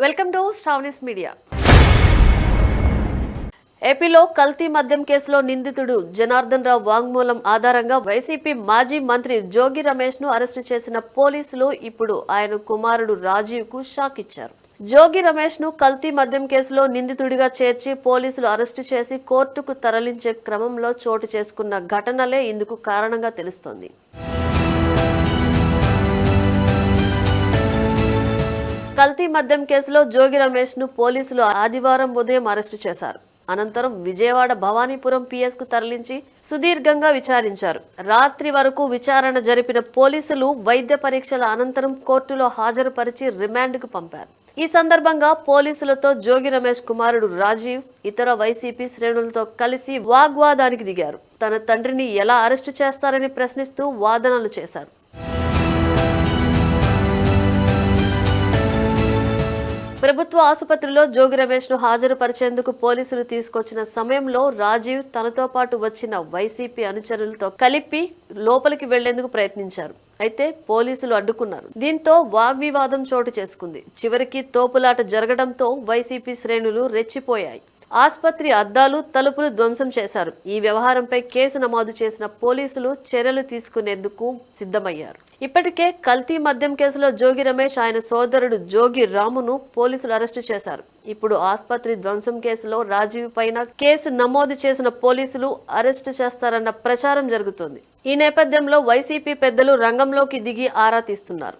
Welcome to Sravani's media. ఏపీలో కల్తీ మద్యం కేసులో నిందితుడు జనార్దన్ రావు వాంగ్మూలం ఆధారంగా వైసీపీ మాజీ మంత్రి జోగి రమేష్ ను అరెస్టు చేసిన పోలీసులు ఇప్పుడు ఆయన కుమారుడు రాజీవ్ కు షాక్ ఇచ్చారు. జోగి రమేష్ ను కల్తీ మద్యం కేసులో నిందితుడిగా చేర్చి పోలీసులు అరెస్టు చేసి కోర్టుకు తరలించే క్రమంలో చోటు చేసుకున్న ఘటనలే ఇందుకు కారణంగా తెలుస్తోంది. కల్తీ మద్యం కేసులో జోగి రమేష్ ను పోలీసులు ఆదివారం ఉదయం అరెస్టు చేశారు. అనంతరం విజయవాడ భవానీపురం పిఎస్ కు తరలించి సుదీర్ఘంగా విచారించారు. రాత్రి వరకు విచారణ జరిపిన పోలీసులు వైద్య పరీక్షల అనంతరం కోర్టులో హాజరుపరిచి రిమాండ్ కు పంపారు. ఈ సందర్భంగా పోలీసులతో జోగి రమేష్ కుమారుడు రాజీవ్ ఇతర వైసీపీ శ్రేణులతో కలిసి వాగ్వాదానికి దిగారు. తన తండ్రిని ఎలా అరెస్టు చేస్తారని ప్రశ్నిస్తూ వాదనలు చేశారు. ప్రభుత్వ ఆసుపత్రిలో జోగి రమేష్ ను హాజరుపరిచేందుకు పోలీసులు తీసుకొచ్చిన సమయంలో రాజీవ్ తనతో పాటు వచ్చిన వైసీపీ అనుచరులతో కలిపి లోపలికి వెళ్లేందుకు ప్రయత్నించారు. అయితే పోలీసులు అడ్డుకున్నారు. దీంతో వాగ్వివాదం చోటు చేసుకుంది. చివరికి తోపులాట జరగడంతో వైసీపీ శ్రేణులు రెచ్చిపోయాయి. ఆసుపత్రి అద్దాలు తలుపులు ధ్వంసం చేశారు. ఈ వ్యవహారంపై కేసు నమోదు చేసిన పోలీసులు చర్యలు తీసుకునేందుకు సిద్ధమయ్యారు. ఇప్పటికే కల్తీ మద్యం కేసులో జోగి రమేష్ ఆయన సోదరుడు జోగి రామును పోలీసులు అరెస్టు చేశారు. ఇప్పుడు ఆసుపత్రి ధ్వంసం కేసులో రాజీవ్ పైన కేసు నమోదు చేసిన పోలీసులు అరెస్టు చేస్తారన్న ప్రచారం జరుగుతోంది. ఈ నేపథ్యంలో వైసీపీ పెద్దలు రంగంలోకి దిగి ఆరా తీస్తున్నారు.